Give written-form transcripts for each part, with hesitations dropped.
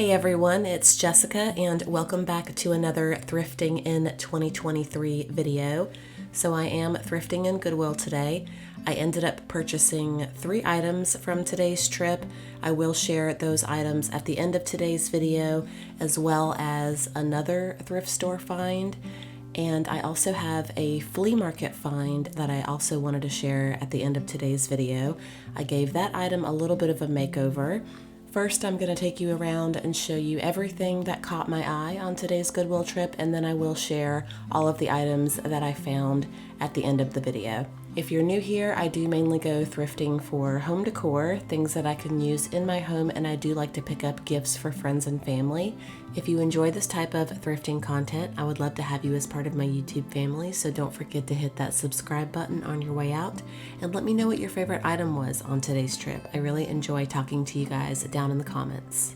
Hey everyone, it's Jessica and welcome back to another Thrifting in 2023 video. So I am thrifting in Goodwill today. I ended up purchasing 3 items from today's trip. I will share those items at the end of today's video, as well as another thrift store find. And I also have a flea market find that I also wanted to share at the end of today's video. I gave that item a little bit of a makeover. First, I'm going to take you around and show you everything that caught my eye on today's Goodwill trip, and then I will share all of the items that I found at the end of the video. If you're new here, I do mainly go thrifting for home decor, things that I can use in my home, and I do like to pick up gifts for friends and family. If you enjoy this type of thrifting content, I would love to have you as part of my YouTube family, so don't forget to hit that subscribe button on your way out, and let me know what your favorite item was on today's trip. I really enjoy talking to you guys down in the comments.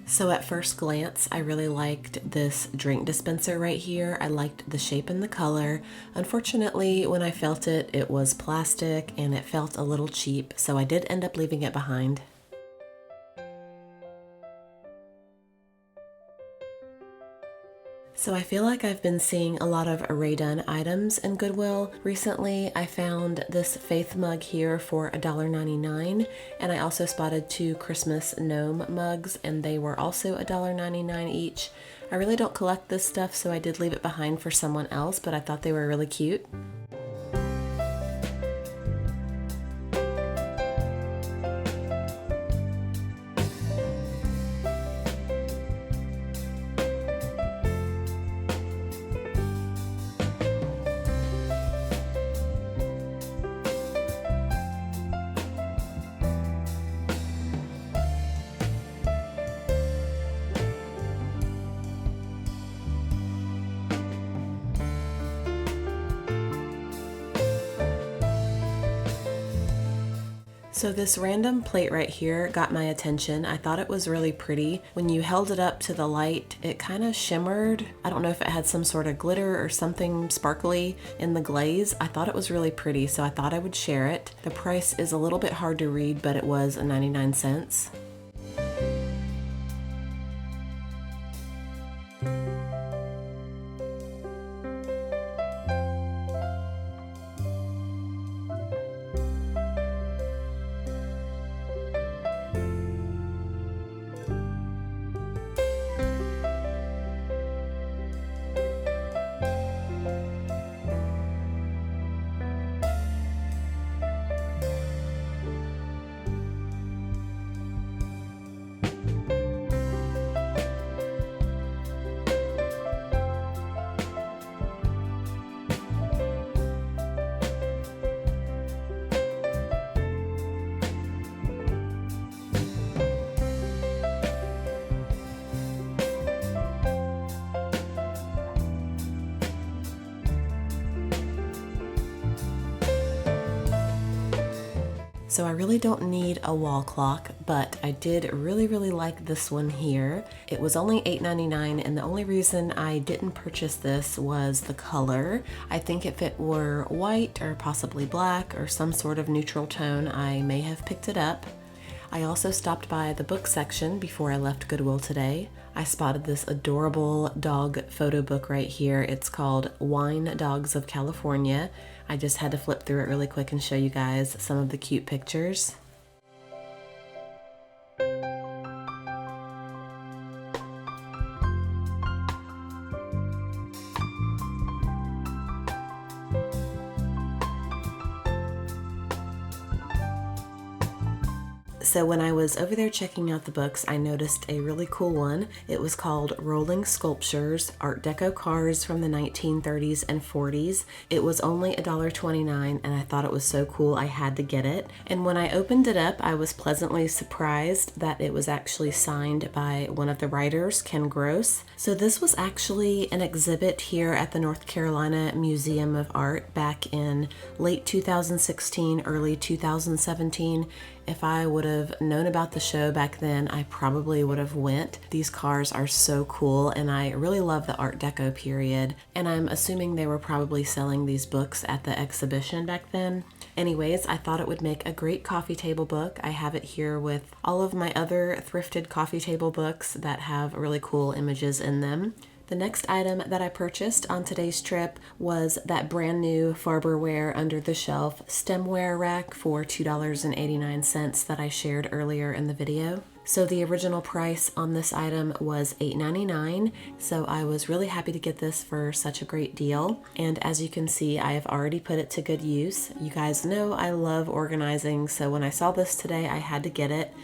So at first glance, I really liked this drink dispenser right here. I liked the shape and the color. Unfortunately, when I felt it, it was plastic and it felt a little cheap, so I did end up leaving it behind. So I feel like I've been seeing a lot of array done items in Goodwill. Recently, I found this Faith mug here for $1.99, and I also spotted 2 Christmas gnome mugs, and they were also $1.99 each. I really don't collect this stuff, so I did leave it behind for someone else, but I thought they were really cute. So this random plate right here got my attention. I thought it was really pretty. When you held it up to the light, it kind of shimmered. I don't know if it had some sort of glitter or something sparkly in the glaze. I thought it was really pretty, so I thought I would share it. The price is a little bit hard to read, but it was 99 cents. So I really don't need a wall clock, but I did really like this one here. It was only $8.99, and the only reason I didn't purchase this was the color. I think if it were white or possibly black or some sort of neutral tone, I may have picked it up. I also stopped by the book section before I left Goodwill today. I spotted this adorable dog photo book right here. It's called Wine Dogs of California. I just had to flip through it really quick and show you guys some of the cute pictures. So when I was over there checking out the books, I noticed a really cool one. It was called Rolling Sculptures, Art Deco Cars from the 1930s and 40s. It was only $1.29 and I thought it was so cool I had to get it. And when I opened it up, I was pleasantly surprised that it was actually signed by one of the writers, Ken Gross. So this was actually an exhibit here at the North Carolina Museum of Art back in late 2016, early 2017. If I would have known about the show back then, I probably would have went. These cars are so cool and I really love the Art Deco period, and I'm assuming they were probably selling these books at the exhibition back then. Anyways, I thought it would make a great coffee table book. I have it here with all of my other thrifted coffee table books that have really cool images in them. The next item that I purchased on today's trip was that brand new Farberware under the shelf stemware rack for $2.89 that I shared earlier in the video. So the original price on this item was $8.99, so I was really happy to get this for such a great deal. And as you can see, I have already put it to good use. You guys know I love organizing, so when I saw this today, I had to get it.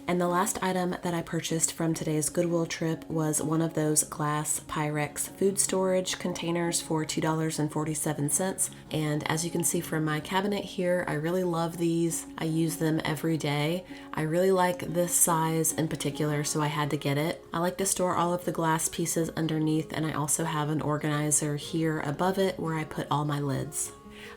And the last item that I purchased from today's Goodwill trip was one of those glass Pyrex food storage containers for $2.47. And as you can see from my cabinet here, I really love these. I use them every day. I really like this size in particular, so I had to get it. I like to store all of the glass pieces underneath, and I also have an organizer here above it where I put all my lids.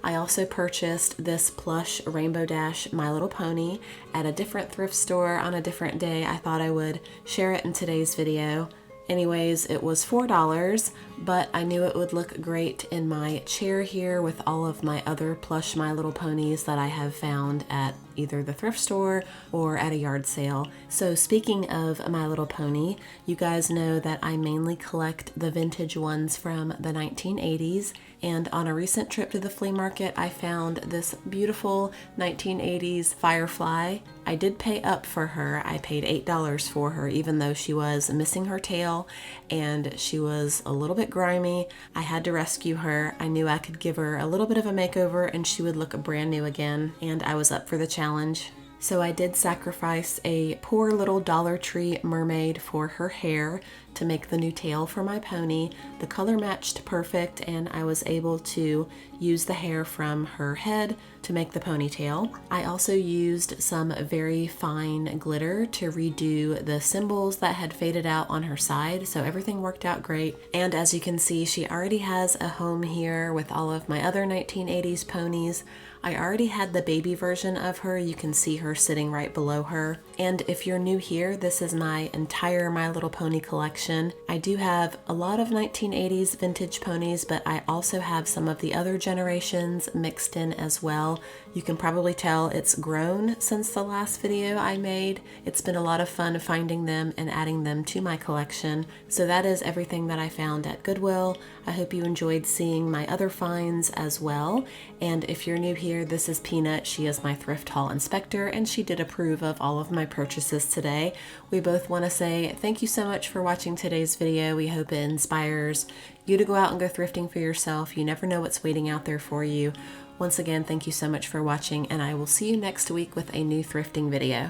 I also purchased this plush Rainbow Dash My Little Pony at a different thrift store on a different day. I thought I would share it in today's video. Anyways, it was $4, but I knew it would look great in my chair here with all of my other plush My Little Ponies that I have found at either the thrift store or at a yard sale. So speaking of My Little Pony, you guys know that I mainly collect the vintage ones from the 1980s, and on a recent trip to the flea market, I found this beautiful 1980s Firefly. I did pay up for her. I paid $8 for her, even though she was missing her tail and she was a little bit grimy. I had to rescue her. I knew I could give her a little bit of a makeover and she would look brand new again, and I was up for the challenge. So I did sacrifice a poor little Dollar Tree mermaid for her hair to make the new tail for my pony. The color matched perfect, and I was able to use the hair from her head to make the ponytail. I also used some very fine glitter to redo the symbols that had faded out on her side, so everything worked out great. And as you can see, she already has a home here with all of my other 1980s ponies. I already had the baby version of her. You can see her sitting right below her. And if you're new here, this is my entire My Little Pony collection. I do have a lot of 1980s vintage ponies, but I also have some of the other generations mixed in as well. You can probably tell it's grown since the last video I made. It's been a lot of fun finding them and adding them to my collection. So that is everything that I found at Goodwill. I hope you enjoyed seeing my other finds as well. And if you're new here, this is Peanut. She is my thrift haul inspector, and she did approve of all of my purchases today. We both want to say thank you so much for watching today's video. We hope it inspires you to go out and go thrifting for yourself. You never know what's waiting out there for you. Once again, thank you so much for watching, and I will see you next week with a new thrifting video.